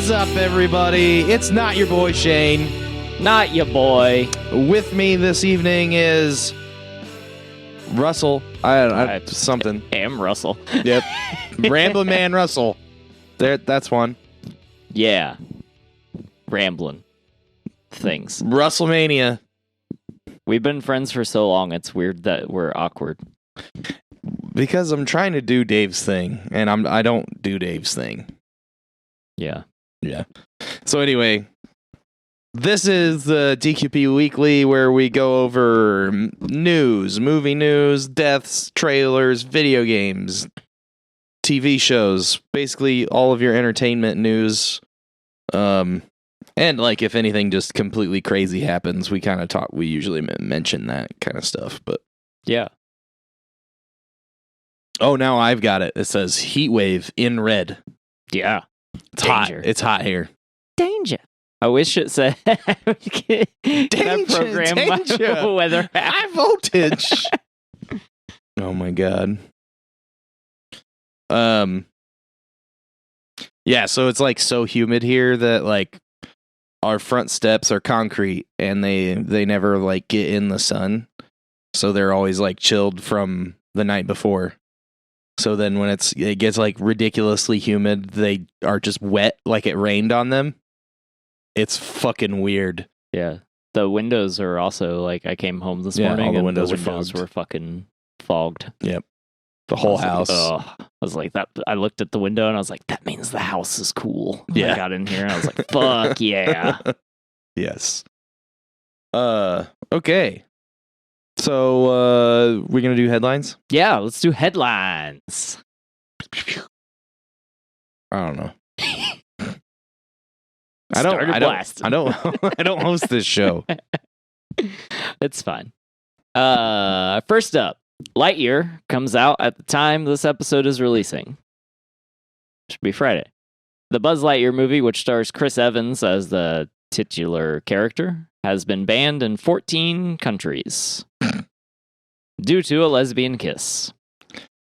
is up, everybody? It's not your boy Shane. Not your boy. With me this evening is Russell. Something. I am Russell. Yep. Ramblin' Man Russell. That's one. Yeah. Rambling. Things. Russellmania. We've been friends for so long, it's weird that we're awkward. Because I'm trying to do Dave's thing, and I don't do Dave's thing. Yeah. Yeah. So anyway, this is the DQP Weekly, where we go over news, movie news, deaths, trailers, video games, TV shows, basically all of your entertainment news. And like if anything just completely crazy happens, we usually mention that kind of stuff, but yeah. Oh, now I've got it. It says heat wave in red. Yeah. It's hot. It's hot here. Danger. I wish it said danger, danger. Weather app. High voltage. Oh my god. Yeah, so it's like so humid here that like our front steps are concrete and they never like get in the sun. So they're always like chilled from the night before. So then when it gets like ridiculously humid, they are just wet like it rained on them. It's fucking weird. Yeah. The windows are also like, I came home this morning all the and windows, the windows were fucking fogged. Yep. The whole house. I was like that. I looked at the window and I was like, that means the house is cool. Yeah. I got in here and I was like, fuck yeah. Yes. Okay. So, we're going to do headlines? Yeah, let's do headlines. I don't know. I don't host this show. It's fine. First up, Lightyear comes out at the time this episode is releasing. Should be Friday. The Buzz Lightyear movie, which stars Chris Evans as the titular character, has been banned in 14 countries due to a lesbian kiss.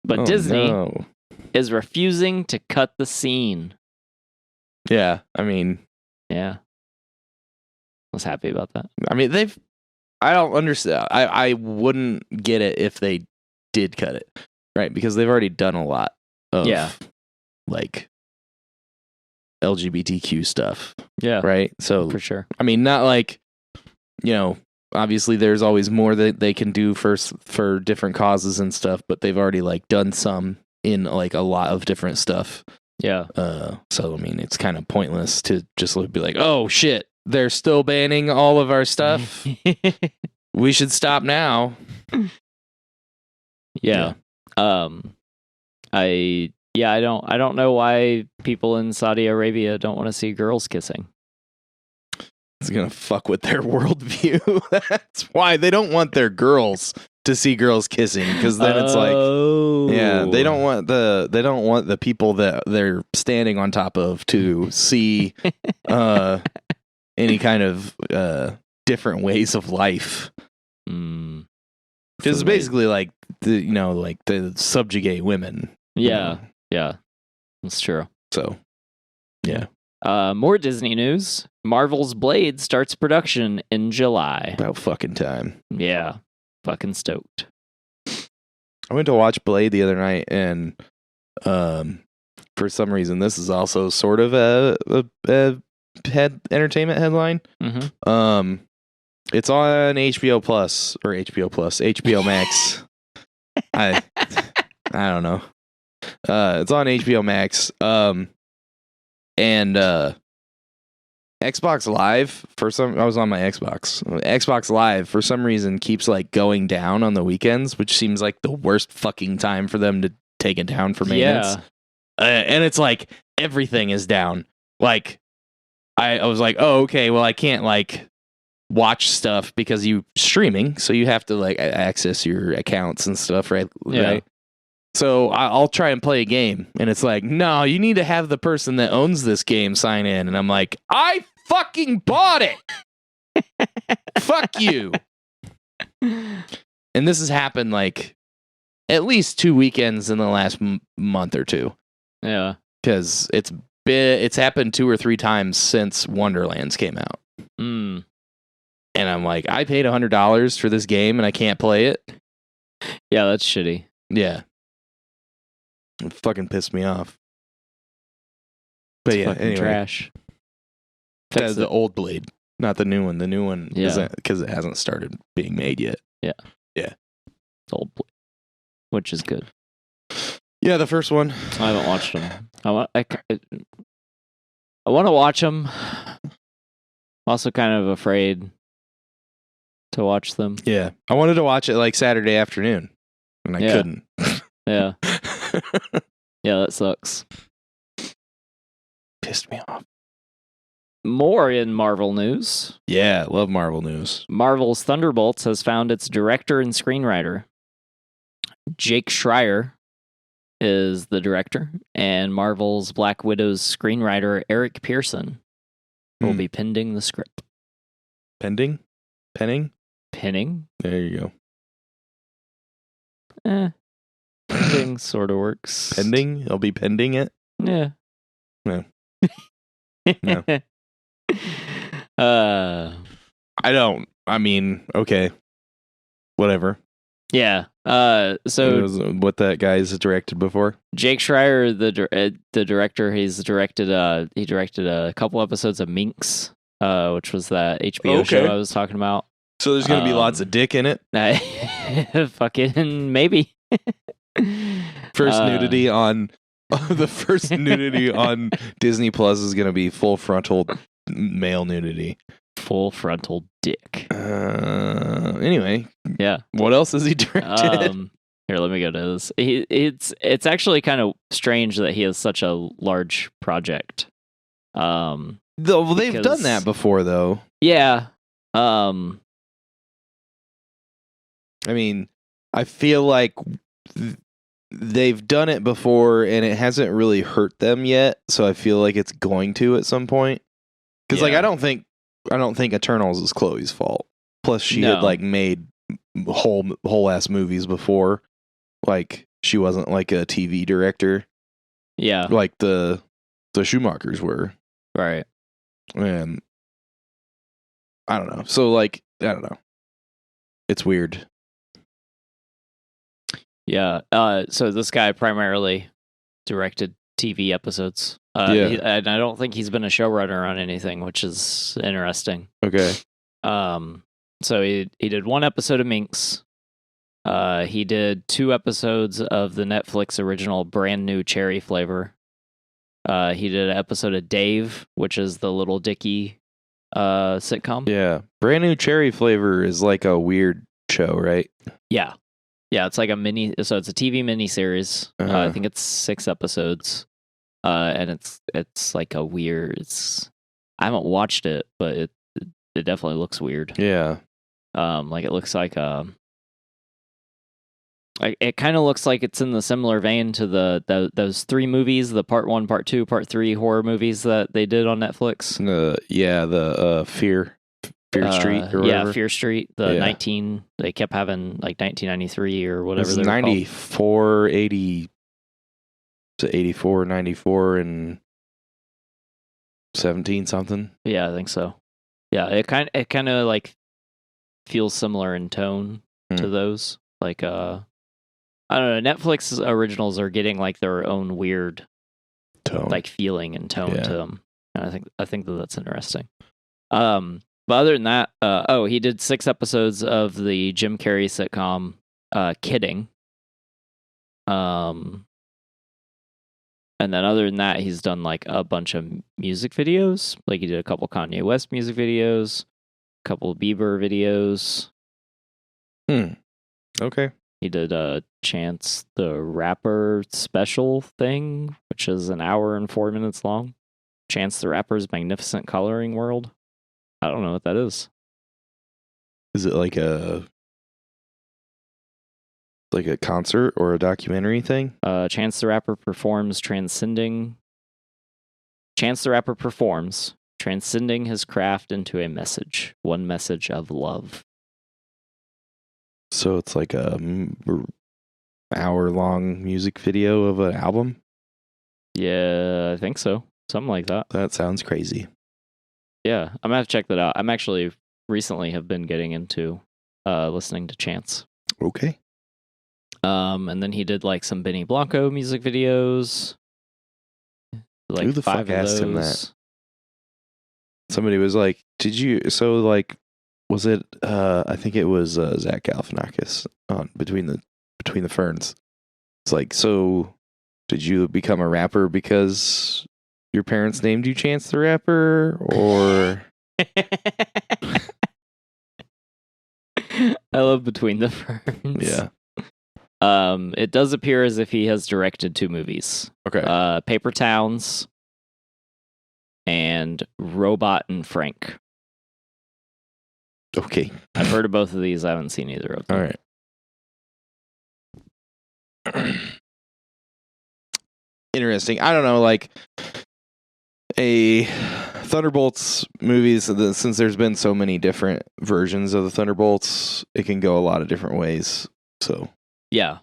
But Disney is refusing to cut the scene. Yeah, I mean... Yeah. I was happy about that. I mean, I don't understand. I wouldn't get it if they did cut it. Right? Because they've already done a lot of, like, LGBTQ stuff. Yeah. Right? So, for sure. I mean, not like, you know, obviously there's always more that they can do for different causes and stuff, but they've already, like, done some in, like, a lot of different stuff. Yeah. So, I mean, it's kind of pointless to just be like, oh, shit, they're still banning all of our stuff. We should stop now. Yeah. I don't know why people in Saudi Arabia don't want to see girls kissing. It's going to fuck with their worldview. That's why they don't want their girls to see girls kissing, because then it's like, yeah, they don't want the people that they're standing on top of to see any kind of different ways of life. Because basically like the subjugate women. Yeah. Yeah. That's true. So yeah. More Disney news. Marvel's Blade starts production in July. About fucking time. Yeah. Fucking stoked. I went to watch Blade the other night, and for some reason, this is also sort of a entertainment headline. Mm-hmm. It's on HBO Max. I don't know. It's on HBO Max. And Xbox Live I was on my Xbox. Xbox Live for some reason keeps like going down on the weekends, which seems like the worst fucking time for them to take it down for maintenance. Yeah. And it's like everything is down. Like I was like, oh, okay, well I can't like watch stuff because you streaming, so you have to like access your accounts and stuff, right? Yeah. Right? So I'll try and play a game, and it's like, no, you need to have the person that owns this game sign in. And I'm like, I fucking bought it. Fuck you. And this has happened like at least 2 weekends in the last month or two. Yeah. Because it's it's happened 2 or 3 times since Wonderlands came out. Mm. And I'm like, I paid $100 for this game and I can't play it. Yeah, that's shitty. Yeah. It fucking pissed me off. But It's yeah, fucking anyway. trash. That's the old Blade, not the new one. The new one isn't, because it hasn't started being made yet. Yeah. Yeah. It's old Blade, which is good. Yeah, the first one. I haven't watched them. I want to watch them. I'm also kind of afraid to watch them. Yeah. I wanted to watch it like Saturday afternoon, and I couldn't. Yeah. Yeah, that sucks. Pissed me off. More in Marvel news. Yeah, love Marvel news. Marvel's Thunderbolts has found its director and screenwriter. Jake Schreier is the director, and Marvel's Black Widow's screenwriter Eric Pearson will be penning the script. Penning? Penning? Penning? There you go. Pending sort of works. Pending? I'll be pending it? Yeah. No. No. I don't. I mean, okay. Whatever. Yeah. So what that guy's directed before? Jake Schreier, the director, he directed a couple episodes of Minx, which was that HBO show I was talking about. So there's gonna be lots of dick in it. Fucking maybe. First nudity on the first nudity on Disney Plus is gonna be full frontal male nudity. Full frontal dick. Anyway. Yeah. What else has he directed? Here, let me go to this. It's actually kind of strange that he has such a large project. They've done that before, though. Yeah. I mean, I feel like they've done it before, and it hasn't really hurt them yet. So I feel like it's going to at some point. Because, like, I don't think Eternals is Chloe's fault. Plus, she had like made whole ass movies before. Like, she wasn't like a TV director. Yeah, like the Schumachers were. Right. And I don't know. So, like, I don't know. It's weird. Yeah. So this guy primarily directed TV episodes. And I don't think he's been a showrunner on anything, which is interesting. Okay. So he did one episode of Minx. He did 2 episodes of the Netflix original Brand New Cherry Flavor. He did an episode of Dave, which is the Little Dicky sitcom. Yeah. Brand New Cherry Flavor is like a weird show, right? Yeah. Yeah, it's like so it's a TV miniseries. I think it's 6 episodes. And it's like a weird, I haven't watched it, but it definitely looks weird. Yeah. Like it looks like it kind of looks like it's in the similar vein to those 3 movies, the part 1, part 2, part 3 horror movies that they did on Netflix. The Fear Street or whatever. Yeah, Fear Street. They kept having like 1993 or whatever. It was 94, 80 to 84, 94, and 17 something. Yeah, I think so. Yeah, it kind of like feels similar in tone to those. Like I don't know, Netflix originals are getting like their own weird tone, like feeling and tone to them. And I think that's interesting. But other than that, he did 6 episodes of the Jim Carrey sitcom Kidding. And then other than that, he's done like a bunch of music videos. Like he did a couple Kanye West music videos, a couple Bieber videos. Okay. He did Chance the Rapper special thing, which is an hour and 4 minutes long. Chance the Rapper's Magnificent Coloring World. I don't know what that is. Is it like a concert or a documentary thing? Chance the Rapper performs transcending his craft into a message. One message of love. So it's like a hour-long music video of an album? Yeah, I think so. Something like that. That sounds crazy. Yeah, I'm gonna have to check that out. I'm actually recently have been getting into listening to Chance. Okay. And then he did like some Benny Blanco music videos. Like Who the 5 fuck of asked those. him that? Somebody was like, "Did you?" So like, was it? I think it was Zach Galifianakis on Between the Ferns. It's like, so did you become a rapper because your parents named you Chance the Rapper, or? I love Between the Ferns. Yeah. It does appear as if he has directed 2 movies. Okay. Paper Towns and Robot and Frank. Okay. I've heard of both of these. I haven't seen either of them. All right. Interesting. I don't know, like a Thunderbolts movies, since there's been so many different versions of the Thunderbolts, it can go a lot of different ways. So Yeah.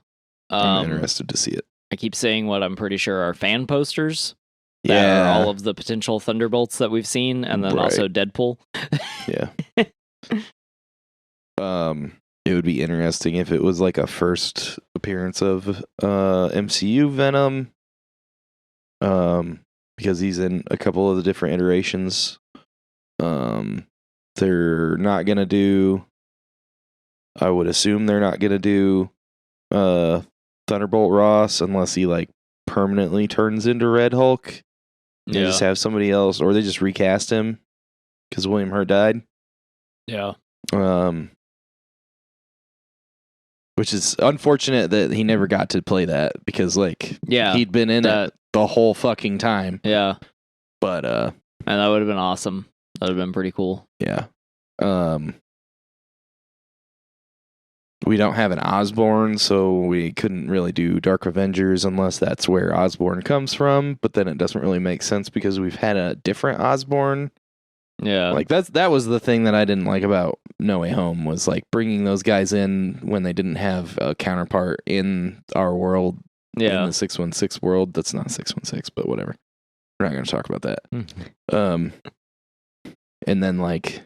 I'm interested to see it. I keep saying what I'm pretty sure are fan posters. That are all of the potential Thunderbolts that we've seen, and then also Deadpool. Yeah. It would be interesting if it was like a first appearance of MCU Venom. Because he's in a couple of the different iterations. They're not gonna do. I would assume they're not gonna do Thunderbolt Ross unless he like permanently turns into Red Hulk. They just have somebody else, or they just recast him because William Hurt died. Yeah. Which is unfortunate that he never got to play that because, like, he'd been in it the whole fucking time. Yeah. But and that would have been awesome. That would have been pretty cool. Yeah. We don't have an Osborn, so we couldn't really do Dark Avengers unless that's where Osborn comes from. But then it doesn't really make sense because we've had a different Osborn. Yeah, like that was the thing that I didn't like about No Way Home was like bringing those guys in when they didn't have a counterpart in our world. Yeah, in the 616 world. That's not 616, but whatever. We're not going to talk about that. And then like.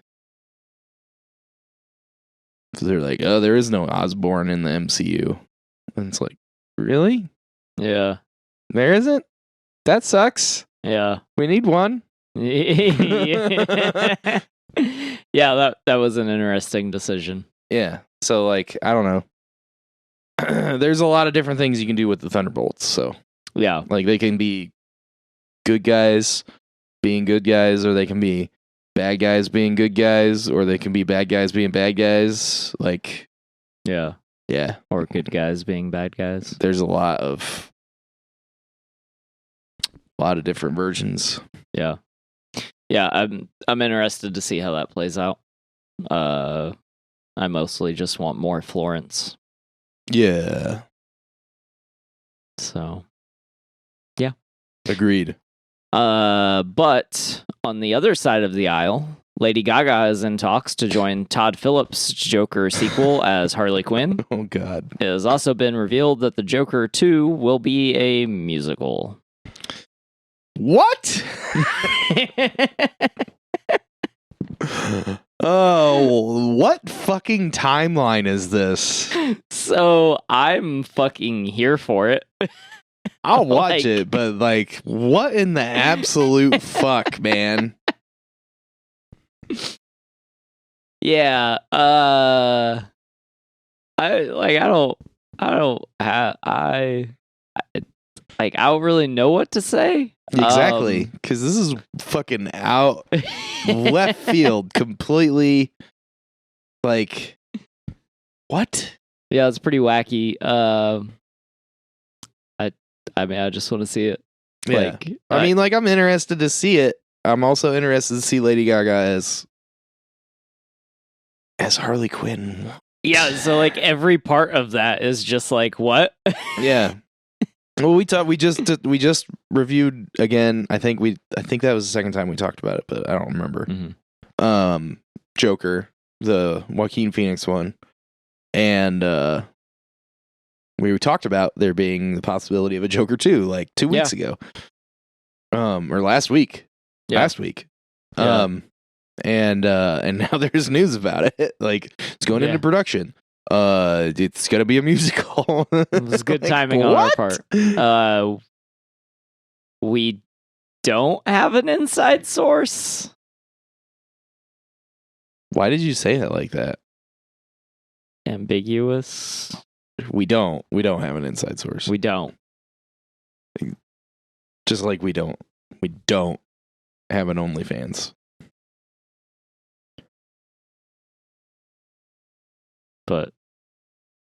So they're like, oh, there is no Osborn in the MCU. And it's like, really? Yeah. There isn't? That sucks. Yeah. We need one. Yeah, that was an interesting decision. Yeah. So, like, I don't know. There's a lot of different things you can do with the Thunderbolts. So, yeah. Like, they can be good guys being good guys, or they can be bad guys being good guys, or they can be bad guys being bad guys. Like, yeah. Or good guys being bad guys. There's a lot of different versions. Yeah. I'm interested to see how that plays out. I mostly just want more Florence. Yeah. So, yeah. Agreed. But on the other side of the aisle, Lady Gaga is in talks to join Todd Phillips' Joker sequel as Harley Quinn. Oh, God. It has also been revealed that the Joker 2 will be a musical. What? Oh, what fucking timeline is this? So I'm fucking here for it. I'll watch it, but like, what in the absolute fuck, man? Yeah. I don't really know what to say. Exactly, because this is fucking out left field completely. Like, what? Yeah, it's pretty wacky. I mean, I just want to see it. Yeah. Like, I mean, like, I'm interested to see it. I'm also interested to see Lady Gaga as Harley Quinn. Yeah, so like every part of that is just like, what? Yeah. Well, we just reviewed again. I think that was the second time we talked about it, but I don't remember. Mm-hmm. Joker, the Joaquin Phoenix one, and we talked about there being the possibility of a Joker 2 like 2 weeks ago. or last week. Yeah. Last week. Yeah. And now there's news about it. Like, it's going into production. It's gonna be a musical. It was good Like, timing on our what? part. We don't have an inside source. Why did you say that like that? Ambiguous. We don't have an inside source. We don't. Just like we don't have an OnlyFans. But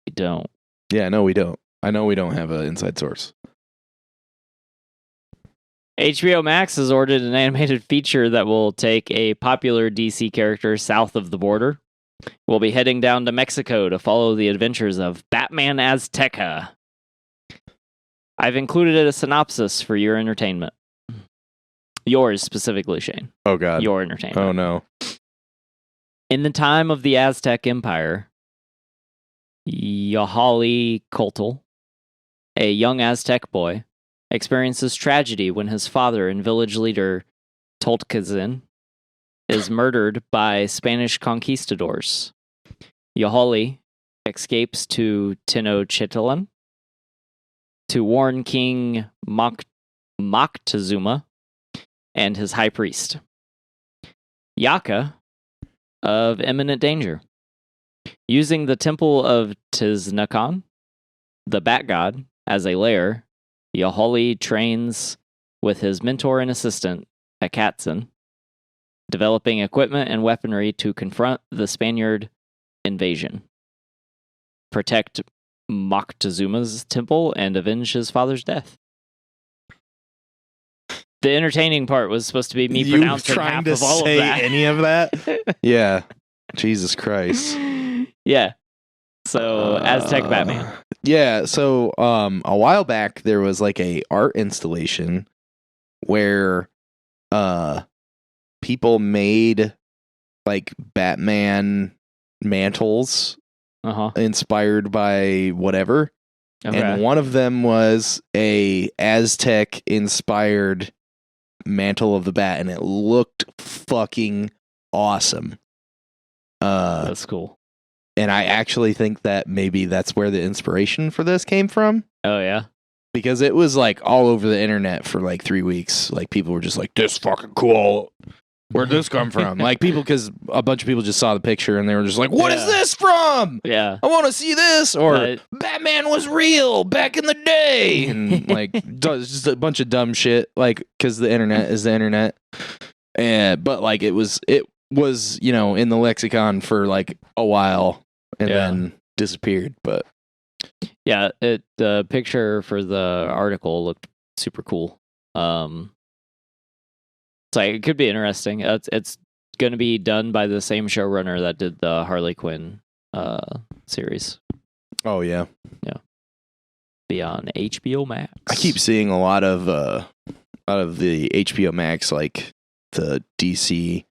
we don't. Yeah, no, we don't. I know we don't have an inside source. HBO Max has ordered an animated feature that will take a popular DC character south of the border. We'll be heading down to Mexico to follow the adventures of Batman Azteca. I've included a synopsis for your entertainment. Yours specifically, Shane. Oh, God. Your entertainment. Oh, no. In the time of the Aztec Empire, Yahali Coltl, a young Aztec boy, experiences tragedy when his father and village leader Toltkien is murdered by Spanish conquistadors. Yahali escapes to Tenochtitlan to warn King Moctezuma and his high priest, Yaka, of imminent danger. Using the Temple of Tiznakan, the Bat God, as a lair, Yahali trains with his mentor and assistant, Akatzin, developing equipment and weaponry to confront the Spaniard invasion, protect Moctezuma's temple, and avenge his father's death. The entertaining part was supposed to be me pronouncing half of all of that. Any of that? Yeah. Jesus Christ. Yeah. So, Aztec Batman. Yeah, so a while back there was like a art installation where people made like Batman mantles inspired by whatever. Okay. And one of them was a Aztec inspired mantle of the bat, and it looked fucking awesome. That's cool. And I actually think that maybe that's where the inspiration for this came from. Oh, yeah? Because it was like all over the internet for like 3 weeks. Like people were just like, this fucking cool. Where'd this come from? Like people, because a bunch of people just saw the picture and they were just like, what is this from? Yeah. I want to see this. Or Batman was real back in the day. And like just a bunch of dumb shit. Like, because the internet is the internet. But like it was, you know, in the lexicon for like a while and then disappeared. But yeah, the picture for the article looked super cool. It's like it could be interesting. It's going to be done by the same showrunner that did the Harley Quinn series. Oh yeah, Be on HBO Max. I keep seeing a lot of the HBO Max, like the DC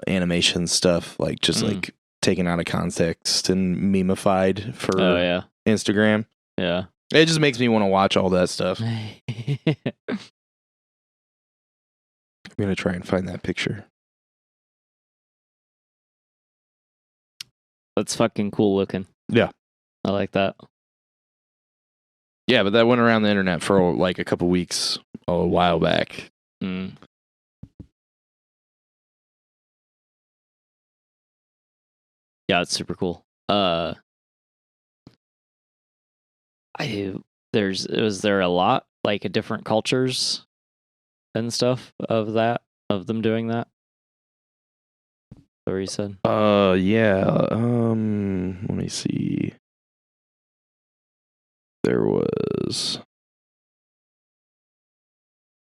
animation stuff, like just like taken out of context and memeified for Instagram. Yeah, it just makes me want to watch all that stuff. I'm gonna try and find that picture. That's fucking cool looking. Yeah, I like that. Yeah, but that went around the internet for like a couple weeks a while back. Yeah, it's super cool. Was there a lot like different cultures and stuff of them doing that? What you said? Yeah. Let me see. There was.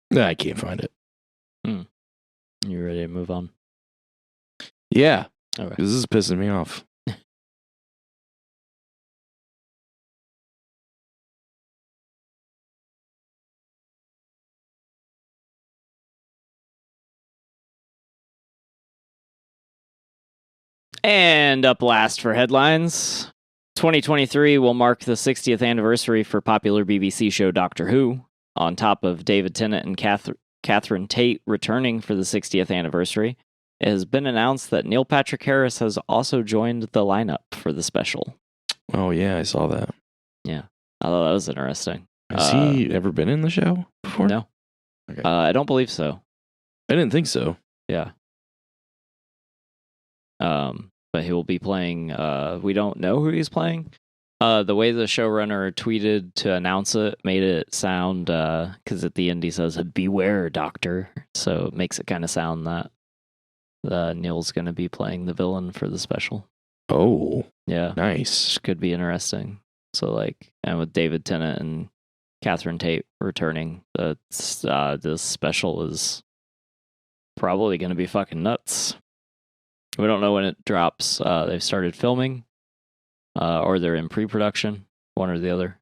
No, I can't find it. You ready to move on? Yeah. Okay. This is pissing me off. And up last for headlines. 2023 will mark the 60th anniversary for popular BBC show Doctor Who. on top of David Tennant and Catherine Tate returning for the 60th anniversary, it has been announced that Neil Patrick Harris has also joined the lineup for the special. Oh, yeah, I saw that. Yeah. I thought that was interesting. Has he ever been in the show before? No. Okay. I don't believe so. I didn't think so. Yeah. But he will be playing, we don't know who he's playing. The way the showrunner tweeted to announce it made it sound, because at the end he says, "Beware, Doctor." So it makes it kind of sound that Neil's going to be playing the villain for the special. Oh. Yeah. Nice. Which could be interesting. So, like, and with David Tennant and Catherine Tate returning, this special is probably going to be fucking nuts. We don't know when it drops. They've started filming, or they're in pre-production, one or the other.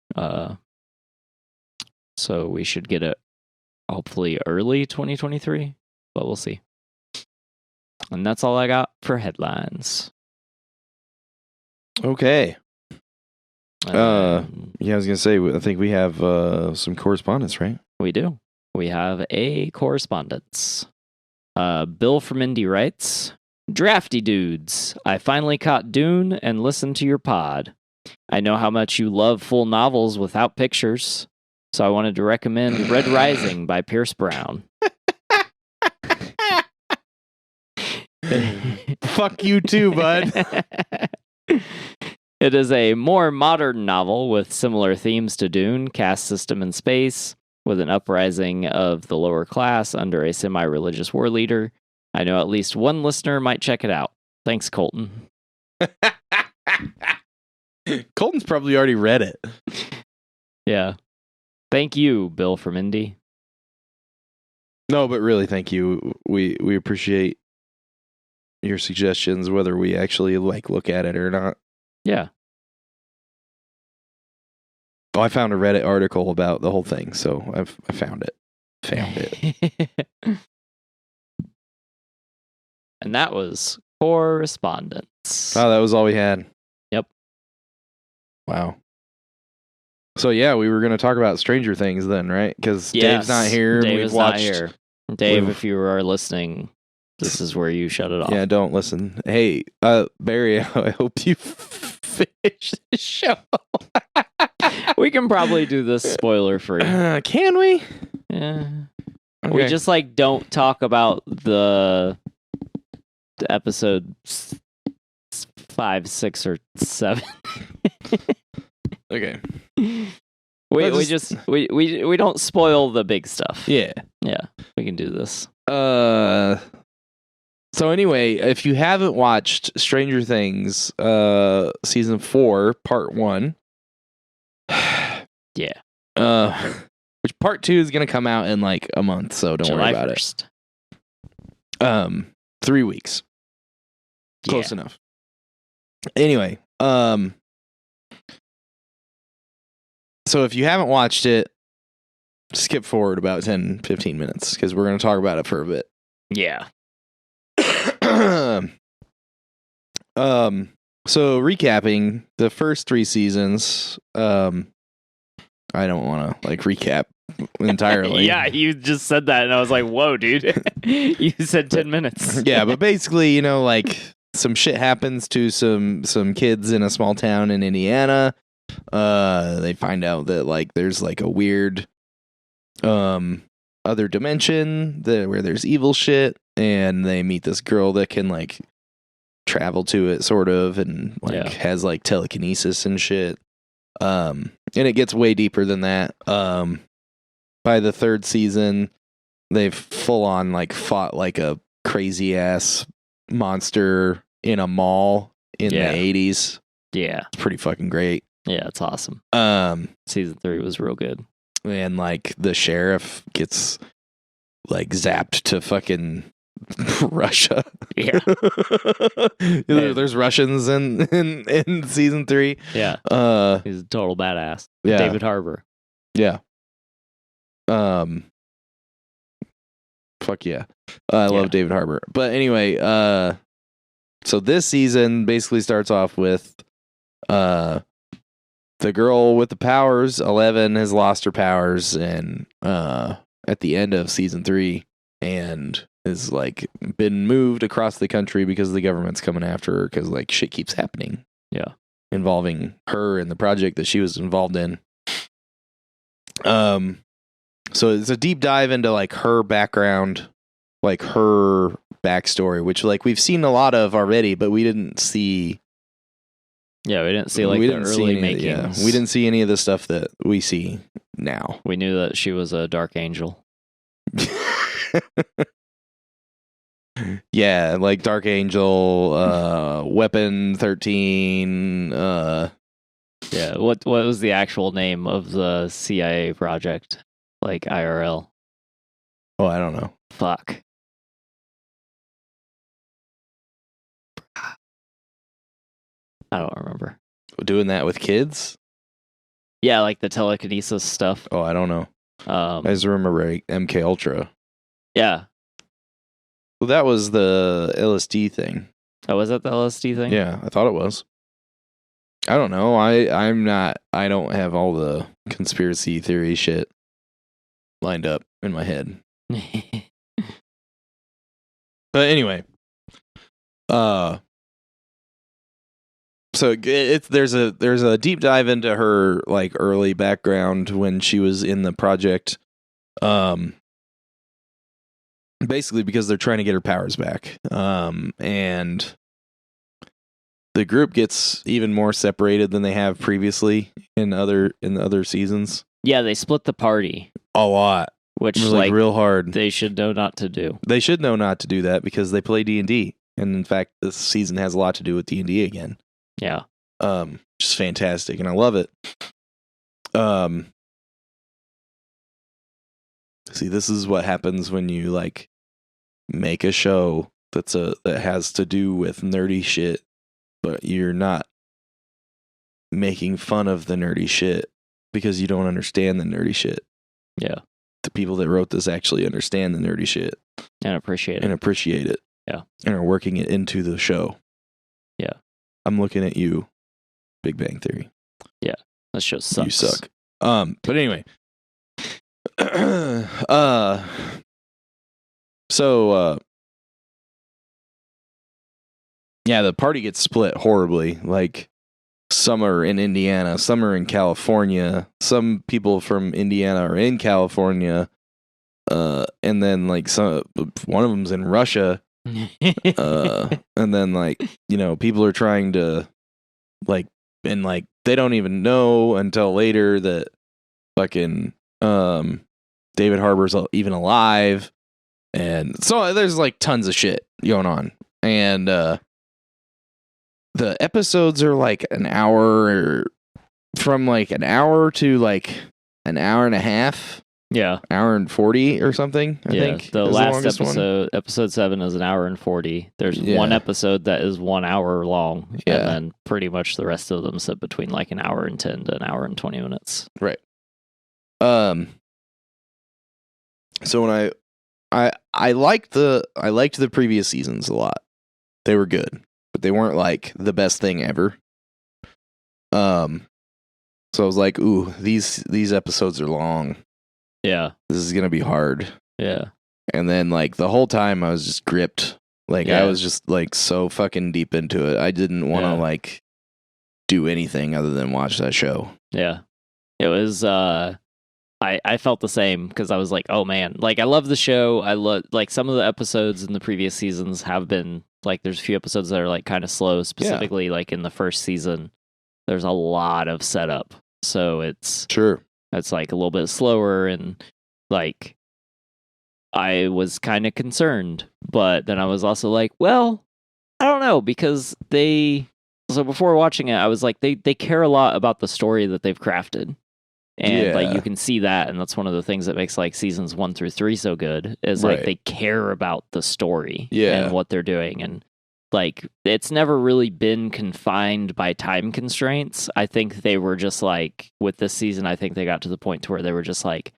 So we should get it hopefully early 2023, but we'll see. And that's all I got for headlines. Okay. Yeah, I was going to say, I think we have some correspondence, right? We do. We have a correspondence. Bill from Indy writes, "Drafty dudes, I finally caught Dune and listened to your pod. I know how much you love full novels without pictures, so I wanted to recommend Red Rising by Pierce Brown." Fuck you too, bud. It is a more modern novel with similar themes to Dune, caste system in space, with an uprising of the lower class under a semi-religious war leader. I know at least one listener might check it out. Thanks, Colton. Colton's probably already read it. Yeah. Thank you, Bill from Indy. No, but really, thank you. We appreciate your suggestions, whether we actually look at it or not. Yeah. Oh, I found a Reddit article about the whole thing, so I found it. And that was correspondence. Oh, that was all we had. Yep. Wow. So yeah, we were going to talk about Stranger Things then, right? Because Dave's not here. Dave we've is watched. Not here. Dave, if you are listening, this is where you shut it off. Yeah, don't listen. Hey, Barry, I hope you finish the show. We can probably do this spoiler free. Can we? Yeah. Okay. We just don't talk about the episode 5, 6, or 7. Okay. We don't spoil the big stuff. Yeah. Yeah. We can do this. So anyway, if you haven't watched Stranger Things, season 4, part 1. Yeah. Which part 2 is gonna come out in a month, so don't worry about 1st. 3 weeks. Close enough. Anyway, so if you haven't watched it, skip forward about 10-15 minutes because we're going to talk about it for a bit. Yeah. So recapping the first 3 seasons, I don't want to recap entirely. Yeah, you just said that and I was like, whoa, dude. You said 10 minutes. Yeah, but basically, some shit happens to some kids in a small town in Indiana. They find out that there's a weird other dimension where there's evil shit, and they meet this girl that can travel to it sort of, and has telekinesis and shit. And it gets way deeper than that. By the 3rd season, they've full on fought a crazy ass monster in a mall in the 80s. Yeah. It's pretty fucking great. Yeah, it's awesome. Season 3 was real good. And the sheriff gets zapped to fucking Russia. Yeah. There's Russians in season 3. Yeah. He's a total badass. Yeah. David Harbour. Yeah. Fuck yeah. I love David Harbour. But anyway, so this season basically starts off with the the girl with the powers, 11, has lost her powers and at the end of season 3 and is like been moved across the country because the government's coming after her because like shit keeps happening. Yeah. Involving her and the project that she was involved in. So it's a deep dive into like her background, like her backstory, which like we've seen a lot of already, but we didn't see. Yeah, we didn't see like the early makings. We didn't see any of the stuff that we see now. We knew that she was a dark angel. Yeah, like Dark Angel, Weapon 13. Yeah, what was the actual name of the CIA project? Like IRL. Oh, I don't know. Fuck. I don't remember. Doing that with kids? Yeah, like the telekinesis stuff. Oh, I don't know. I just remember MK Ultra. Yeah. Well, that was the LSD thing. Oh, was that the LSD thing? Yeah, I thought it was. I don't know. I don't have all the conspiracy theory shit lined up in my head. But anyway, so there's a deep dive into her like early background when she was in the project, basically because they're trying to get her powers back, and the group gets even more separated than they have previously in the other seasons. Yeah, they split the party A lot, which like real hard. They should know not to do. They should know not to do that because they play D&D, and in fact, this season has a lot to do with D&D again. Yeah. Just fantastic, and I love it. See, this is what happens when you like make a show that has to do with nerdy shit, but you're not making fun of the nerdy shit because you don't understand the nerdy shit. Yeah. The people that wrote this actually understand the nerdy shit and appreciate it. Yeah. And are working it into the show. Yeah. I'm looking at you, Big Bang Theory. Yeah. That show sucks. You suck. But anyway. Yeah, the party gets split horribly. Like, some are in Indiana, some are in California. Some people from Indiana are in California. And then like one of them's in Russia. And then like, you know, people are trying to like, and like they don't even know until later that fucking David Harbour's even alive. And so there's like tons of shit going on. And the episodes are like an hour, from like an hour to like an hour and a half. Yeah. Hour and 40 or something, I think. The last episode, episode 7, is an hour and 40. There's one episode that is 1 hour long. Yeah. And then pretty much the rest of them sit between like an hour and 10 to an hour and 20 minutes. Right. So when I liked the previous seasons a lot. They were good, but they weren't like the best thing ever. So I was like, ooh, these episodes are long. Yeah. This is going to be hard. Yeah. And then like the whole time I was just gripped. Like I was just like so fucking deep into it. I didn't want to like do anything other than watch that show. Yeah. It was I felt the same because I was like, oh man, like I love the show. I love like some of the episodes in the previous seasons have been like, there's a few episodes that are like kind of slow, specifically like in the first season. There's a lot of setup. So it's like a little bit slower, and like I was kind of concerned, but then I was also like, well, I don't know, because so before watching it, I was like, they care a lot about the story that they've crafted. And like you can see that, and that's one of the things that makes like seasons 1 through 3 so good, is like they care about the story and what they're doing. And like it's never really been confined by time constraints. I think they were just like, with this season, I think they got to the point to where they were just like,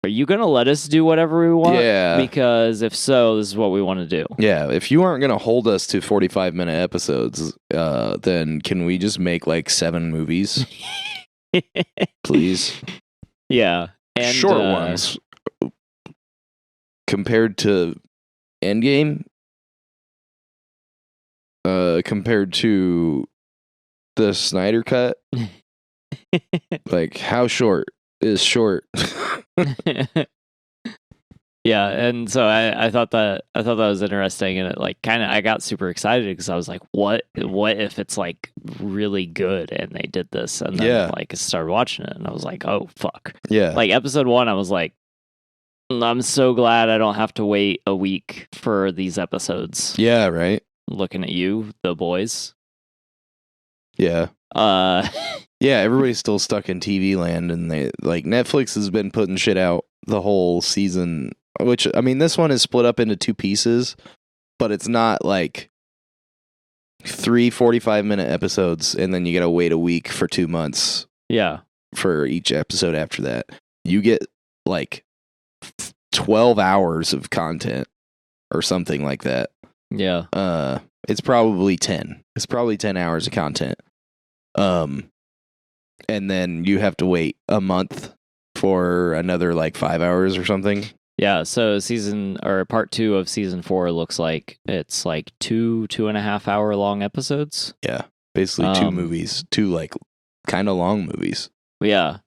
are you going to let us do whatever we want? Yeah. Because if so, this is what we want to do. Yeah. If you aren't going to hold us to 45-minute episodes, then can we just make like 7 movies? Please. Yeah. And, short ones compared to Endgame, compared to the Snyder Cut. Like, how short is short? Yeah, and so I thought that was interesting, and it like kind of I got super excited because I was like, what if it's like really good and they did this, and then like I started watching it and I was like, oh fuck. Yeah. Like episode 1, I was like, I'm so glad I don't have to wait a week for these episodes. Yeah, right. Looking at you, the boys. Yeah. Yeah, everybody's still stuck in TV land, and they like Netflix has been putting shit out the whole season. Which, I mean, this one is split up into 2 pieces, but it's not like 3 45-minute episodes, and then you gotta wait a week for 2 months. Yeah. For each episode after that. You get like 12 hours of content or something like that. Yeah. It's probably 10. It's probably 10 hours of content. And then you have to wait a month for another like 5 hours or something. Yeah, so part 2 of season 4 looks like it's like 2.5 hour long episodes. Yeah, basically 2 movies, 2 like kind of long movies. Yeah.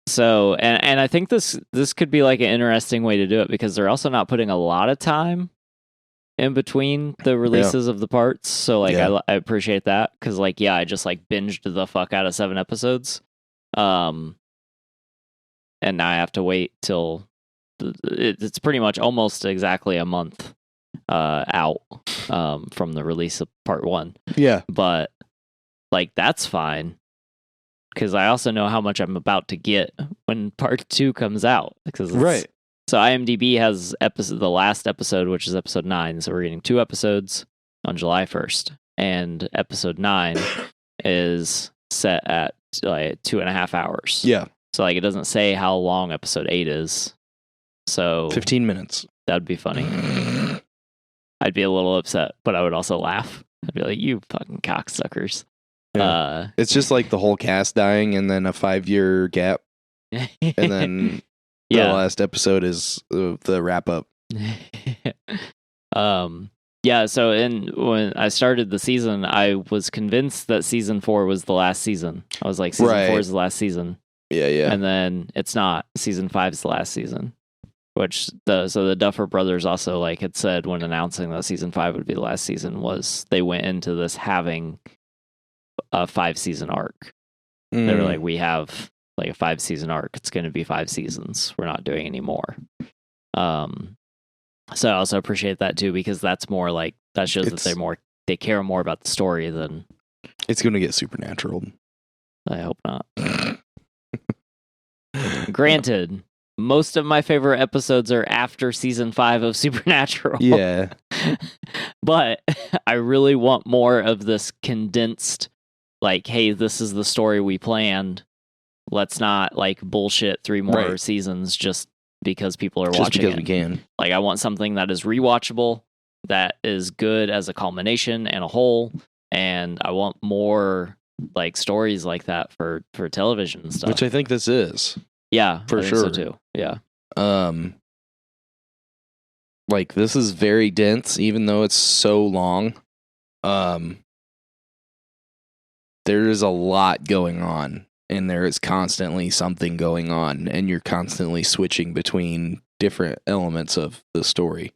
So and I think this could be like an interesting way to do it because they're also not putting a lot of time in between the releases of the parts. So like I appreciate that because like I just like binged the fuck out of 7 episodes, and now I have to wait till it's pretty much almost exactly a month out from the release of part 1. Yeah, but like that's fine because I also know how much I'm about to get when part 2 comes out. Right. So IMDb has the last episode, which is episode 9. So we're getting 2 episodes on July 1st, and episode 9 is set at like 2.5 hours. Yeah. So like it doesn't say how long episode 8 is. So 15 minutes. That'd be funny. I'd be a little upset, but I would also laugh. I'd be like, "You fucking cocksuckers." Yeah. It's just like the whole cast dying and then a 5-year gap. And then the last episode is the wrap up. Yeah, so when I started the season, I was convinced that season 4 was the last season. I was like, season 4 is the last season. Yeah. And then it's not. Season 5 is the last season. Which the Duffer Brothers also like had said when announcing that season 5 would be the last season was they went into this having a 5-season arc. They were like, we have like a 5-season arc. It's going to be 5 seasons. We're not doing any more. So I also appreciate that too because that's more like that shows that they care more about the story than it's going to get supernatural. I hope not. Granted. Most of my favorite episodes are after season 5 of Supernatural. Yeah. But I really want more of this condensed, like, hey, this is the story we planned. Let's not, like, bullshit 3 more seasons just because people are watching just because it. We can. Like, I want something that is rewatchable, that is good as a culmination and a whole, and I want more, like, stories like that for television and stuff. Which I think this is. Yeah, for sure. So too. Yeah. Like this is very dense, even though it's so long. There is a lot going on, and there is constantly something going on, and you're constantly switching between different elements of the story.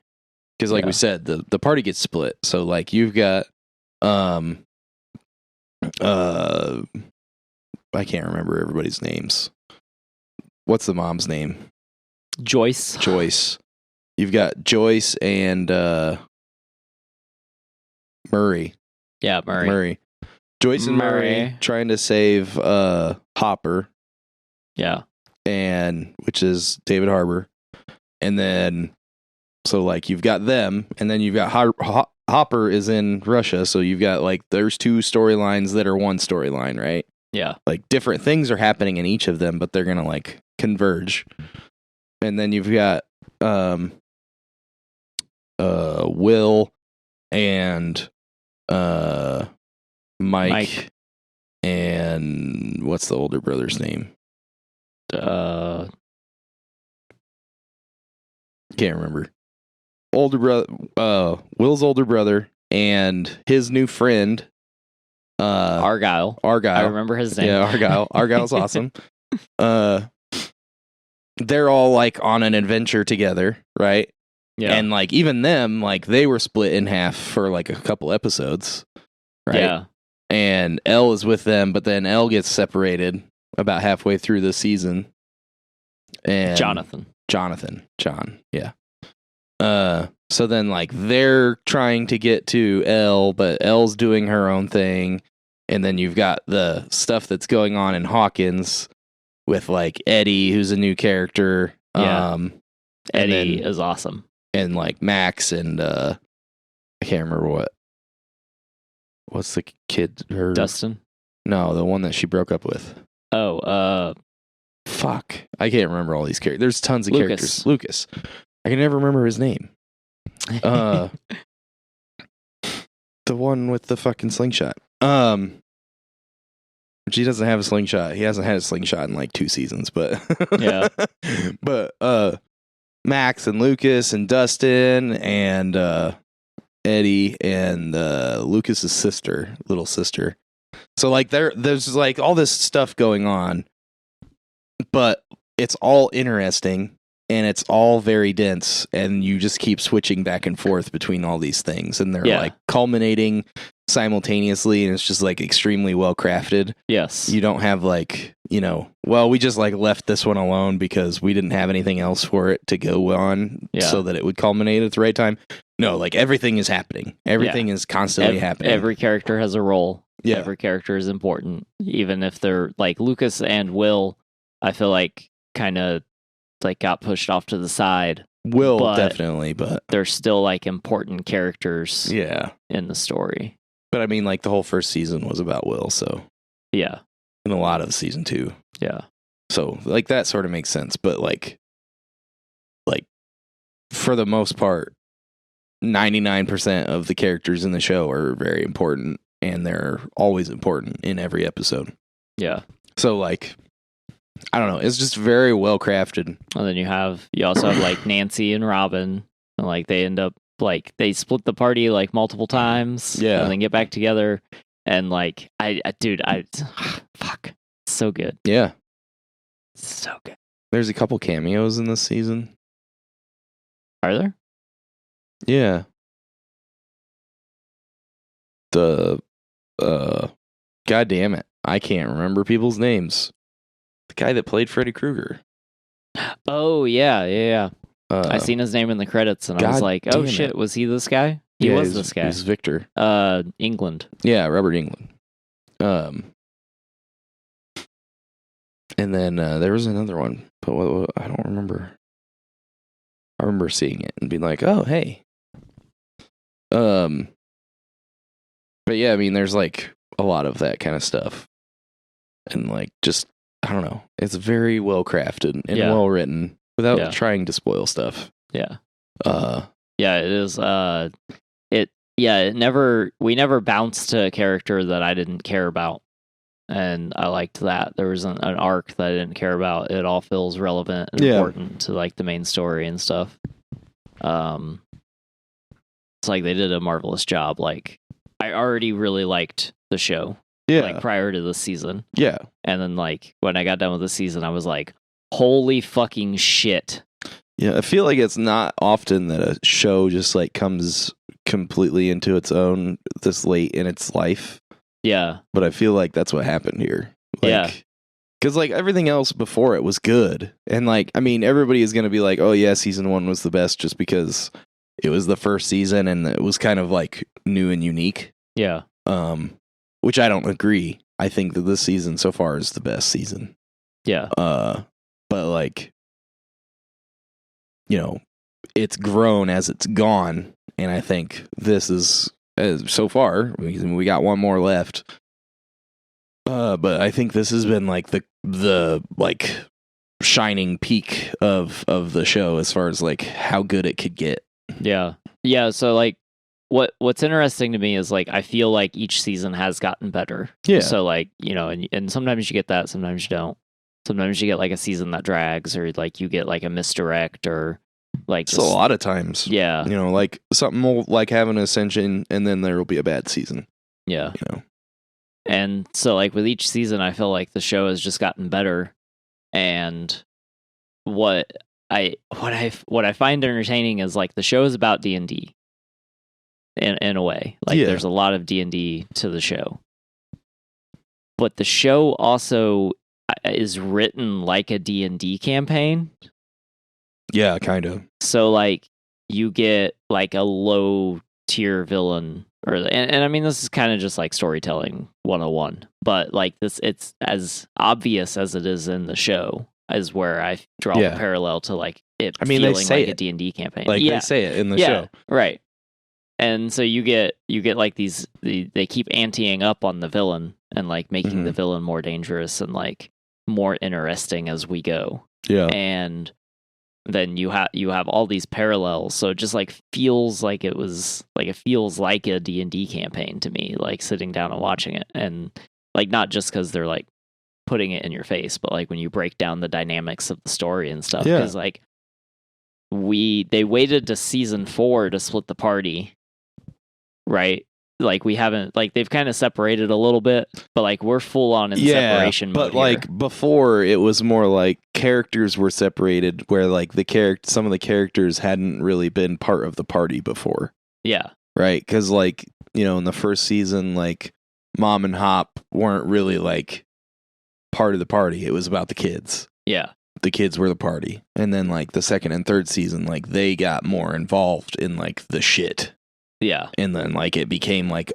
Because, like we said, the party gets split. So, like, you've got I can't remember everybody's names. What's the mom's name? Joyce. You've got Joyce and Murray. Yeah, Murray. Joyce and Murray trying to save Hopper. Yeah. And which is David Harbour. And then so like you've got them, and then you've got Hopper is in Russia, so you've got like there's 2 storylines that are one storyline, right? Yeah. Like different things are happening in each of them, but they're going to like converge. And then you've got Will and Mike and what's the older brother's name? Uh, Can't remember. Older brother, Will's older brother, and his new friend, Argyle. Argyle. I remember his name. Yeah, Argyle. Argyle's awesome. They're all like on an adventure together, right? Yeah. And like even them, like they were split in half for like a couple episodes, right? Yeah. And Elle is with them, but then Elle gets separated about halfway through the season. And John, yeah. So then like they're trying to get to Elle, but Elle's doing her own thing. And then you've got the stuff that's going on in Hawkins with like Eddie, who's a new character. Yeah. Eddie is awesome. And like Max and I can't remember what's the kid, her Dustin? No, the one that she broke up with. Oh, fuck. I can't remember all these characters. There's tons of characters. Lucas. I can never remember his name. The one with the fucking slingshot. She doesn't have a slingshot. He hasn't had a slingshot in like 2 seasons, but yeah. But Max and Lucas and Dustin and Eddie and Lucas's little sister. So like there's like all this stuff going on, but it's all interesting and it's all very dense, and you just keep switching back and forth between all these things, and they're like culminating simultaneously, and it's just like extremely well crafted. Yes. You don't have like, we just like left this one alone because we didn't have anything else for it to go on so that it would culminate at the right time. No, like everything is happening. Everything is constantly happening. Every character has a role. Yeah. Every character is important. Even if they're like Lucas and Will, I feel like kind of like got pushed off to the side. Will definitely, but they're still like important characters in the story. But I mean, like the whole first season was about Will, so yeah. And a lot of season 2. Yeah. So like that sort of makes sense, but like for the most part, 99% of the characters in the show are very important, and they're always important in every episode. Yeah. So like, I don't know, it's just very well crafted. And then you also have like Nancy and Robin, and like they end up like they split the party like multiple times, and then get back together, and like fuck, so good. Yeah, so good. There's a couple cameos in this season. Are there? Yeah. God damn it, I can't remember people's names. The guy that played Freddy Krueger. Oh yeah. I seen his name in the credits, and I was like, "Oh shit, was he this guy?" He was this guy. He's Victor. England. Yeah, Robert England. And then there was another one, but I don't remember. I remember seeing it and being like, "Oh, hey." But yeah, I mean, there's like a lot of that kind of stuff, and like just I don't know, it's very well crafted and well written without trying to spoil stuff. Yeah. Yeah, it is. We never bounced to a character that I didn't care about, and I liked that. There was an arc that I didn't care about. It all feels relevant and important to like the main story and stuff. It's like they did a marvelous job. Like I already really liked the show. Yeah. Like prior to the season. Yeah. And then like when I got done with the season, I was like, holy fucking shit. Yeah, I feel like it's not often that a show just like comes completely into its own this late in its life. Yeah. But I feel like that's what happened here. Like, because like everything else before it was good. And like, I mean, everybody is going to be like, oh yeah, season 1 was the best just because it was the first season and it was kind of like new and unique. Yeah. Which I don't agree. I think that this season so far is the best season. Yeah. But like, it's grown as it's gone, and I think this is so far. We got one more left, but I think this has been like the like shining peak of the show as far as like how good it could get. Yeah. So like what's interesting to me is like I feel like each season has gotten better. Yeah. So like, and sometimes you get that, sometimes you don't. Sometimes you get like a season that drags, or like you get like a misdirect, or like It's a lot of times. Yeah. Like something will like have an ascension and then there will be a bad season. Yeah. And so like with each season I feel like the show has just gotten better. And what I find entertaining is like the show is about D&D in a way. Like there's a lot of D&D to the show. But the show also is written like a D&D campaign. Yeah, kind of. So like you get like a low tier villain, and I mean this is kind of just like storytelling 101, but like it's as obvious as it is in the show is where I draw the parallel to like it feeling like a D&D campaign. Like they say it in the show. Right. And so you get like they keep anteing up on the villain and like making the villain more dangerous and like more interesting as we go. Yeah. And then you have all these parallels, so it just like feels like it feels like a D&D campaign to me, like sitting down and watching it. And like not just because they're like putting it in your face, but like when you break down the dynamics of the story and stuff, because like they waited to season 4 to split the party, right? Like we haven't, like they've kind of separated a little bit, but like we're full on in separation mode. But like before, it was more like characters were separated, where like some of the characters hadn't really been part of the party before. Yeah. Right, because like in the first season, like Mom and Hop weren't really like part of the party. It was about the kids. Yeah. The kids were the party, and then like the second and third season, like they got more involved in like the shit. Yeah. And then like it became like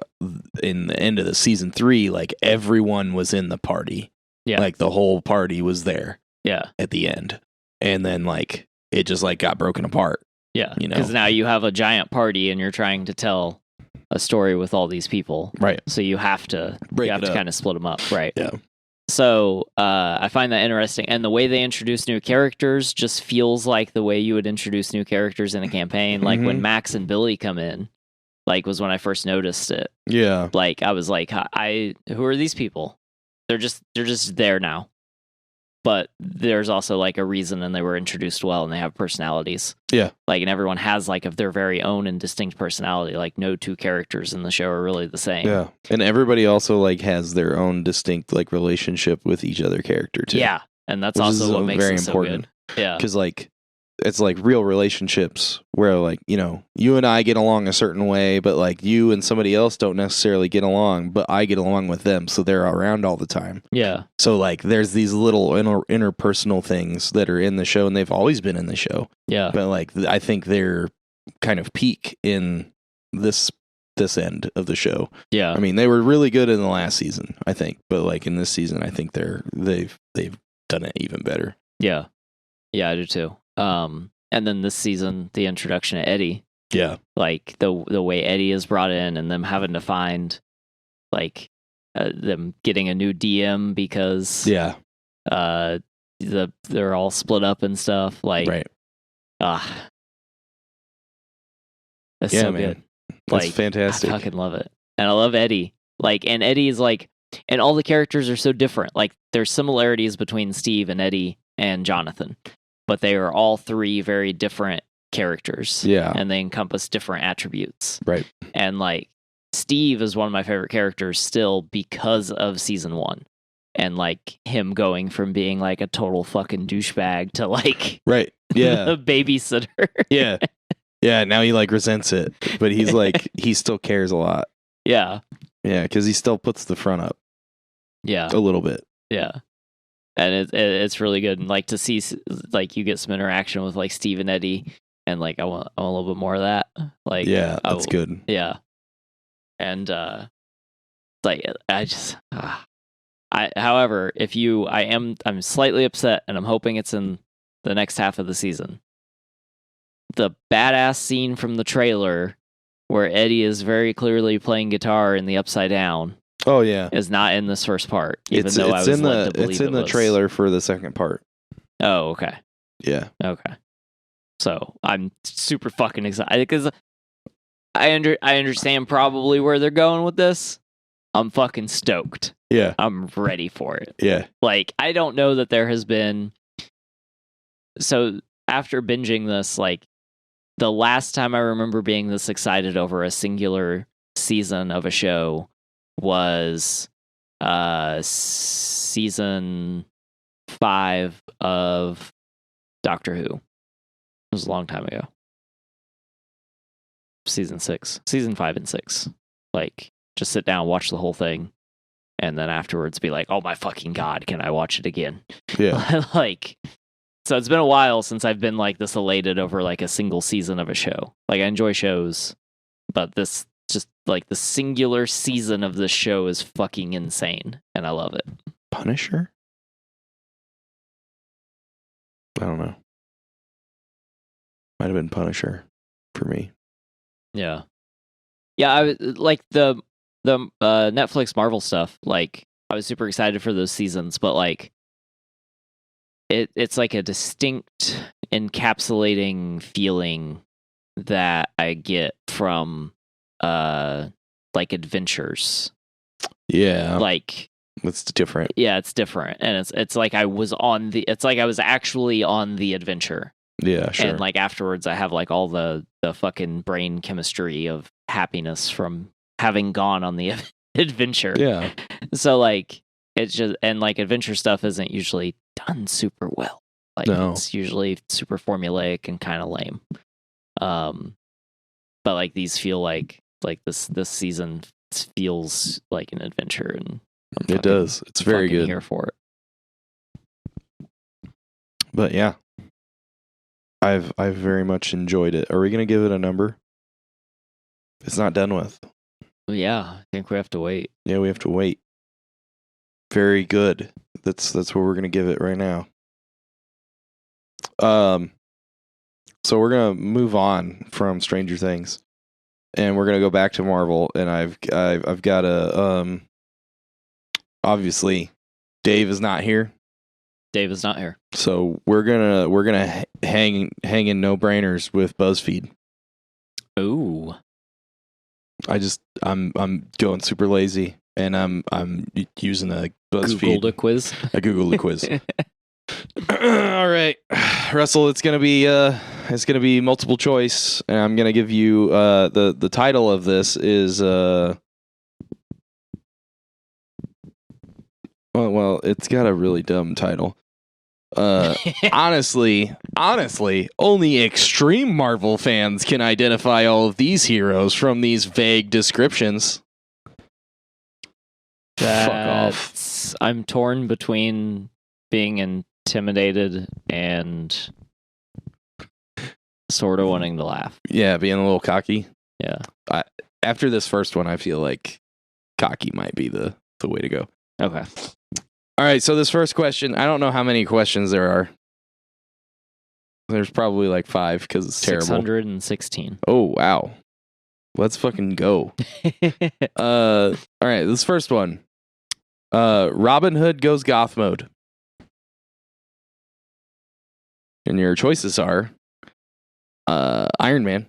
in the end of the season 3, like everyone was in the party. Yeah. Like the whole party was there. Yeah. At the end. And then like it just like got broken apart. Yeah. Because now you have a giant party and you're trying to tell a story with all these people. Right. So you have to kind of split them up. Right. Yeah. So I find that interesting. And the way they introduce new characters just feels like the way you would introduce new characters in a campaign. Like when Max and Billy come in, like was when I first noticed it. Yeah. Like I was like, who are these people? They're just there now. But there's also like a reason, and they were introduced well, and they have personalities. Yeah. Like, and everyone has like of their very own and distinct personality. Like no two characters in the show are really the same. Yeah. And everybody also like has their own distinct like relationship with each other character too. Yeah. And that's also what makes it important. So good. Yeah. Because like it's like real relationships where like, you and I get along a certain way, but like you and somebody else don't necessarily get along, but I get along with them. So they're around all the time. Yeah. So like there's these little interpersonal things that are in the show, and they've always been in the show. Yeah. But like, I think they're kind of peak in this end of the show. Yeah. I mean, they were really good in the last season, I think, but like in this season, I think they've done it even better. Yeah. Yeah, I do too. And then this season, the introduction of Eddie. Yeah. Like the way Eddie is brought in, and them having to find like them getting a new DM because they're all split up and stuff. Like right. That's so man. good. That's like, fantastic. I fucking love it. And I love Eddie. Like, and Eddie is like, and all the characters are so different. Like there's similarities between Steve and Eddie and Jonathan, but they are all three very different characters. Yeah. And they encompass different attributes. Right. And like Steve is one of my favorite characters still because of season 1. And like him going from being like a total fucking douchebag to like right. Yeah. a babysitter. Yeah. Yeah. Now he like resents it, but he's like, he still cares a lot. Yeah. Yeah. Cause he still puts the front up. Yeah. A little bit. Yeah. And it's really good. And like to see like you get some interaction with like Steve and Eddie, and like I want a little bit more of that. Like yeah, that's good. Yeah. And like however, I'm slightly upset, and I'm hoping it's in the next half of the season. The badass scene from the trailer where Eddie is very clearly playing guitar in the Upside Down. Oh yeah, is not in this first part. It's in the trailer for the second part. Oh, okay. Yeah. Okay. So I'm super fucking excited because I understand probably where they're going with this. I'm fucking stoked. Yeah. I'm ready for it. Yeah. Like, I don't know that there has been. So after binging this, like, the last time I remember being this excited over a singular season of a show was season 5 of Doctor Who. It was a long time ago. Season 5 and 6. Like, just sit down, watch the whole thing, and then afterwards be like, oh my fucking God, can I watch it again? Yeah. Like, so it's been a while since I've been like this elated over like a single season of a show. Like, I enjoy shows, but this just like the singular season of this show is fucking insane, and I love it. Punisher? I don't know. Might have been Punisher for me. Yeah. Yeah, I was like the Netflix Marvel stuff, like I was super excited for those seasons, but like it's like a distinct encapsulating feeling that I get from like adventures. Yeah. Like it's different. Yeah, it's different. And it's like I was actually on the adventure. Yeah, sure. And like afterwards I have like all the fucking brain chemistry of happiness from having gone on the adventure. Yeah. So like it's just, and like adventure stuff isn't usually done super well. Like it's usually super formulaic and kind of lame. But like these feel like this season feels like an adventure, and it does. It's very good. Here for it. But yeah, I've very much enjoyed it. Are we gonna give it a number? It's not done with. Yeah, I think we have to wait. Yeah, we have to wait. Very good. That's what we're gonna give it right now. So we're gonna move on from Stranger Things, and we're gonna go back to Marvel. And I've got a obviously, Dave is not here. Dave is not here. So we're gonna hang in no brainers with BuzzFeed. Ooh. I'm going super lazy, and I'm using a BuzzFeed. Googled a quiz. I Googled a quiz. All right, Russell. It's gonna be multiple choice, and I'm gonna give you the title of this is well, it's got a really dumb title. Honestly, only extreme Marvel fans can identify all of these heroes from these vague descriptions. Fuck off. I'm torn between being intimidated and sort of wanting to laugh. Yeah, being a little cocky. Yeah. After this first one, I feel like cocky might be the way to go. Okay. All right, so this first question, I don't know how many questions there are. There's probably like 5 because it's terrible. 616. Oh, wow. Let's fucking go. All right, this first one. Robin Hood goes goth mode. And your choices are Iron Man,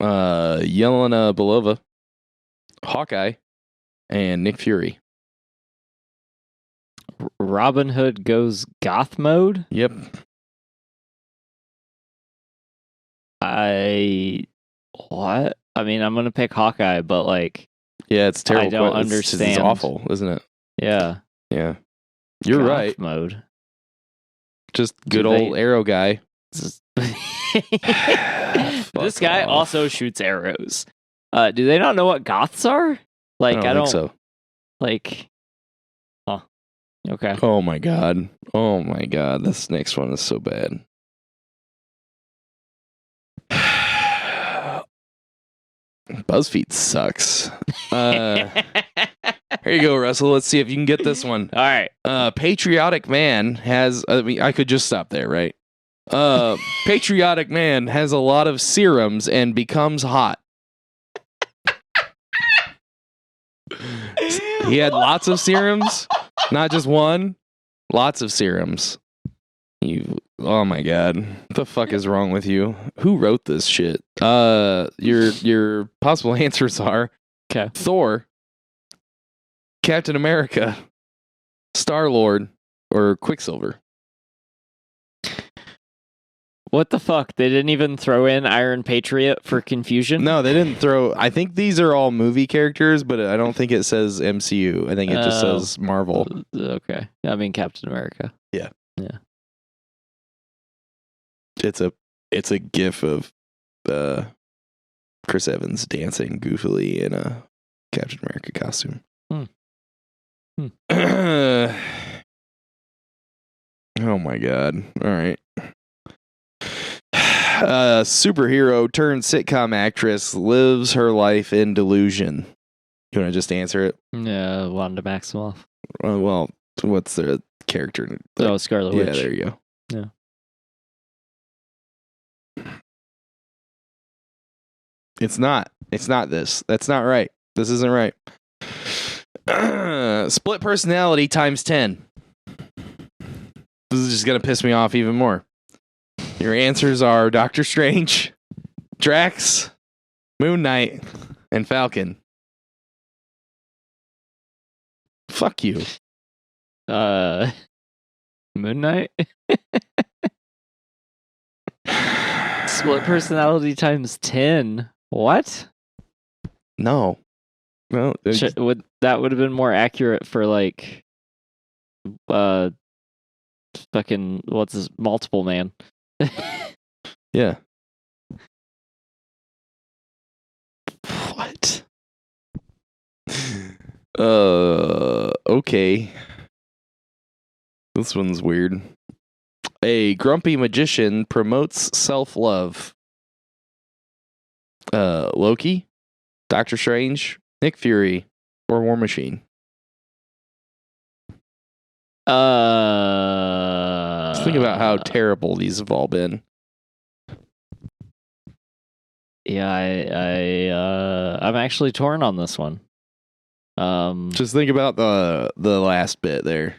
Yelena Belova, Hawkeye, and Nick Fury. Robin Hood goes goth mode? Yep. What? I mean, I'm going to pick Hawkeye, but like... Yeah, it's terrible. I don't understand. It's awful, isn't it? Yeah. Yeah. You're goth right. Mode. Just good old arrow guy. This guy also shoots arrows. Do they not know what goths are? Like, I don't think so. Like... Huh. Okay. Oh my god. This next one is so bad. BuzzFeed sucks. Here you go, Russell. Let's see if you can get this one. All right. Patriotic man has... I could just stop there, right? Patriotic man has a lot of serums and becomes hot. He had lots of serums, not just one. Lots of serums. Oh my god. What the fuck is wrong with you? Who wrote this shit? Your possible answers are Okay. Thor, Captain America, Star-Lord, or Quicksilver. What the fuck? They didn't even throw in Iron Patriot for confusion? No, they didn't throw. I think these are all movie characters, but I don't think it says MCU. I think it just says Marvel. Okay. I mean Captain America. Yeah. Yeah. It's a gif of Chris Evans dancing goofily in a Captain America costume. Oh my god. All right. Superhero turned sitcom actress lives her life in delusion. You want to just answer it? Yeah, Wanda Maximoff. Well, what's the character? Oh, Scarlet Witch. Yeah, there you go. Yeah. It's not. It's not this. That's not right. This isn't right. Split personality times 10. This is just going to piss me off even more. Your answers are Doctor Strange, Drax, Moon Knight, and Falcon. Fuck you. Moon Knight? Split personality times 10. What? No. Well, That would have been more accurate for like fucking what's his multiple man. yeah. What? Okay. This one's weird. A grumpy magician promotes self-love. Loki, Doctor Strange, Nick Fury, or War Machine. Just think about how terrible these have all been. Yeah, I'm actually torn on this one. Just think about the last bit there.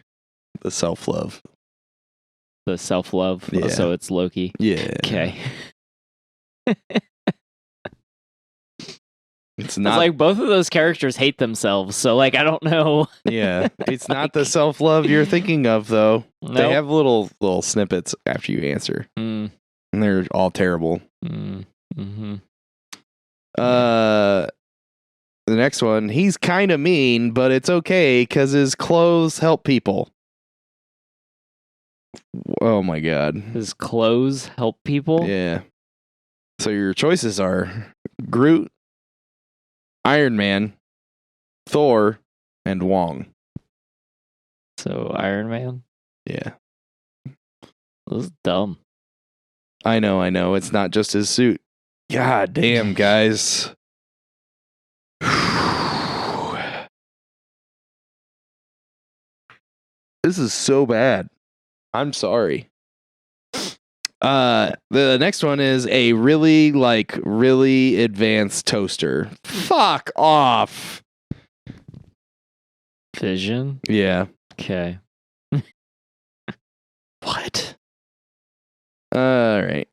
The self-love. The self-love. Yeah. So it's Loki. Yeah. Okay. It's It's not like both of those characters hate themselves, so like I don't know. Yeah. It's not the self-love you're thinking of though. Nope. They have little snippets after you answer. And they're all terrible. Mm-hmm. The next one, he's kind of mean, but it's okay because his clothes help people. Oh my god. His clothes help people? Yeah. So your choices are Groot, Iron Man, Thor, and Wong. So Iron Man? Yeah. This is dumb. I know. It's not just his suit. God damn, guys. This is so bad. I'm sorry. The next one is a really advanced toaster. Fuck off. Vision? Yeah. Okay. What? All right.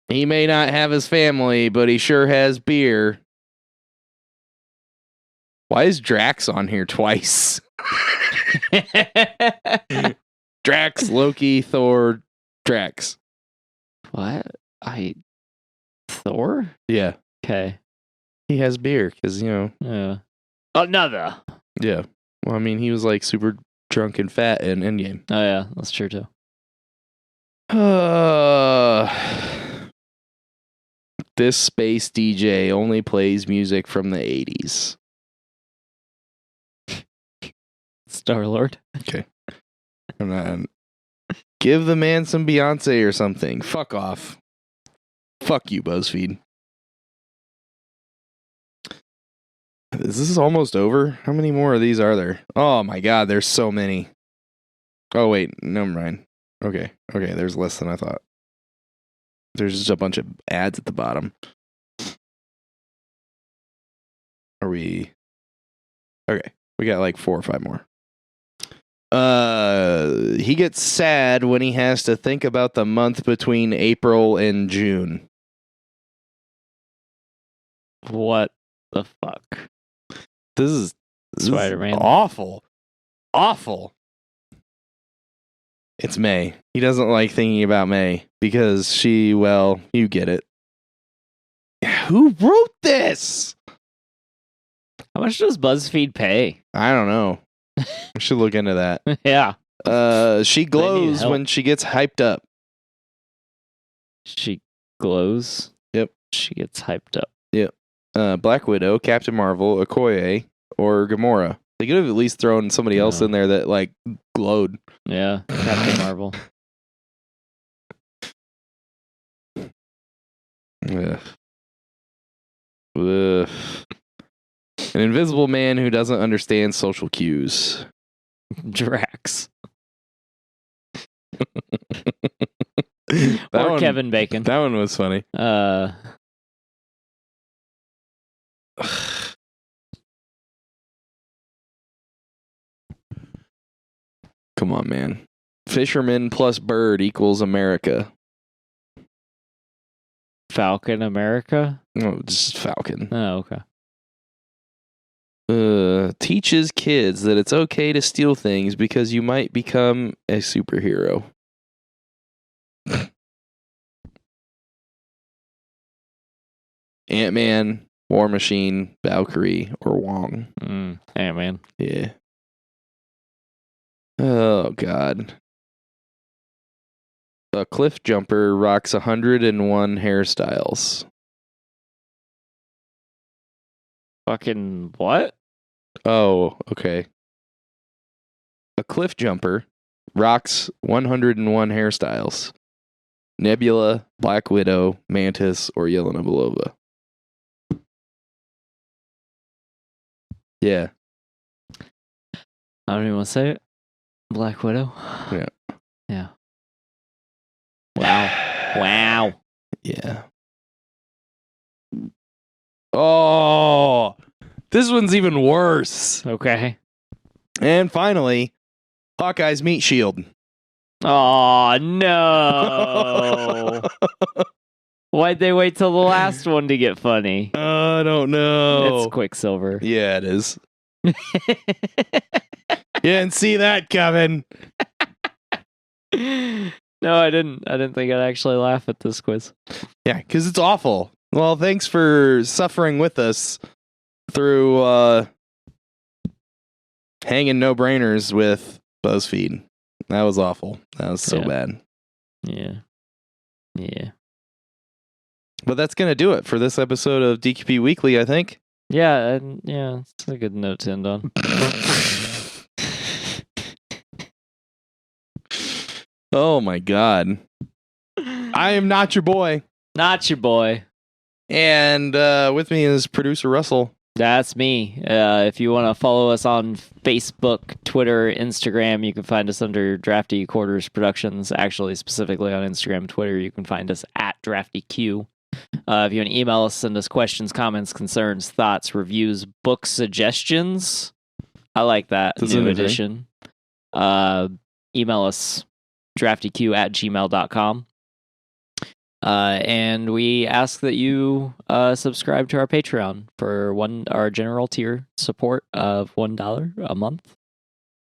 He may not have his family, but he sure has beer. Why is Drax on here twice? Drax, Loki, Thor, Drax. What? Thor? Yeah. Okay. He has beer because, Yeah. Another. Yeah. Well, I mean, he was like super drunk and fat in Endgame. Oh yeah, that's true too. This space DJ only plays music from the 80s. Star-Lord. Okay. I'm not. Give the man some Beyonce or something. Fuck off. Fuck you, BuzzFeed. Is this almost over? How many more of these are there? Oh my god, there's so many. Oh wait, never mind. Okay, there's less than I thought. There's just a bunch of ads at the bottom. Are we... Okay, we got like 4 or 5 more. He gets sad when he has to think about the month between April and June. What the fuck? This is Spider-Man. Awful. Awful. It's May. He doesn't like thinking about May because you get it. Who wrote this? How much does BuzzFeed pay? I don't know. We should look into that. Yeah. She glows help. when she gets hyped up. She glows? Yep. She gets hyped up. Yep. Black Widow, Captain Marvel, Okoye, or Gamora. They could have at least thrown somebody else in there that, like, glowed. Yeah, Captain Marvel. Ugh. Ugh. An invisible man who doesn't understand social cues. Drax. That or one, Kevin Bacon. That one was funny. Come on, man. Fisherman plus bird equals America. Falcon America? No, just Falcon. Oh, okay. Teaches kids that it's okay to steal things because you might become a superhero. Ant-Man, War Machine, Valkyrie, or Wong. Ant-Man. Yeah. Oh, God. A cliff jumper rocks 101 hairstyles. Fucking what? Oh, okay. A cliff jumper rocks 101 hairstyles. Nebula, Black Widow, Mantis, or Yelena Belova. Yeah. I don't even want to say it. Black Widow? Yeah. Yeah. Wow. Wow. Yeah. Oh, this one's even worse. Okay. And finally, Hawkeye's meat shield. Oh, no. Why'd they wait till the last one to get funny? I don't know. It's Quicksilver. Yeah, it is. You didn't see that, Kevin. No, I didn't. I didn't think I'd actually laugh at this quiz. Yeah, because it's awful. Well, thanks for suffering with us through hanging no-brainers with BuzzFeed. That was awful. That was so bad. Yeah. Yeah. But that's going to do it for this episode of DQP Weekly, I think. Yeah, yeah, it's a good note to end on. Oh my God. I am not your boy. Not your boy. And with me is producer Russell. That's me. If you want to follow us on Facebook, Twitter, Instagram, you can find us under Drafty Quarters Productions. Actually, specifically on Instagram and Twitter, you can find us at DraftyQ. If you want to email us, send us questions, comments, concerns, thoughts, reviews, book suggestions. I like that. That's new interesting. edition. Email us, draftyq@gmail.com. And we ask that you subscribe to our Patreon for our general tier support of $1 a month.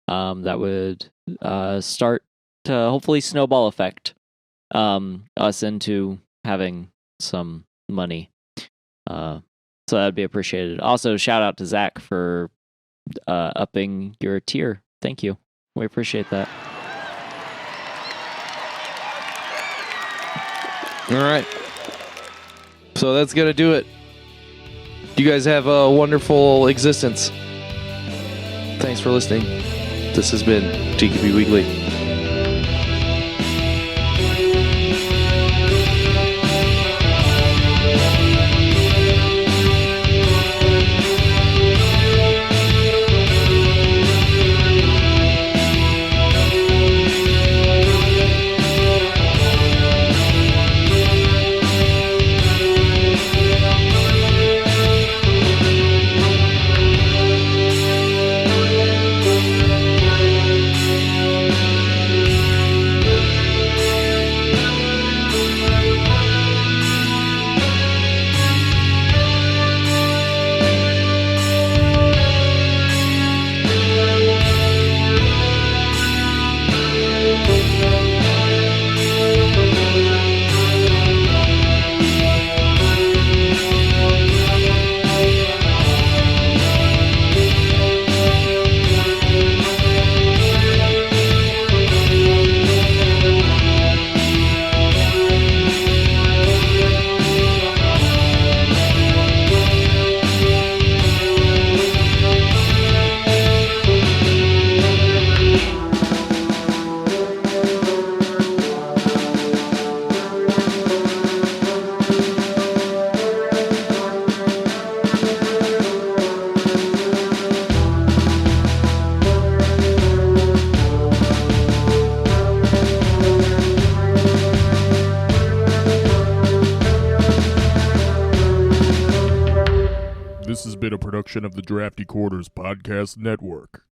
That would start to hopefully snowball effect us into having some money. So that'd be appreciated. Also, shout out to Zach for upping your tier. Thank you. We appreciate that. All right. So that's going to do it. You guys have a wonderful existence. Thanks for listening. This has been DQP Weekly. This has been a production of the Drafty Quarters Podcast Network.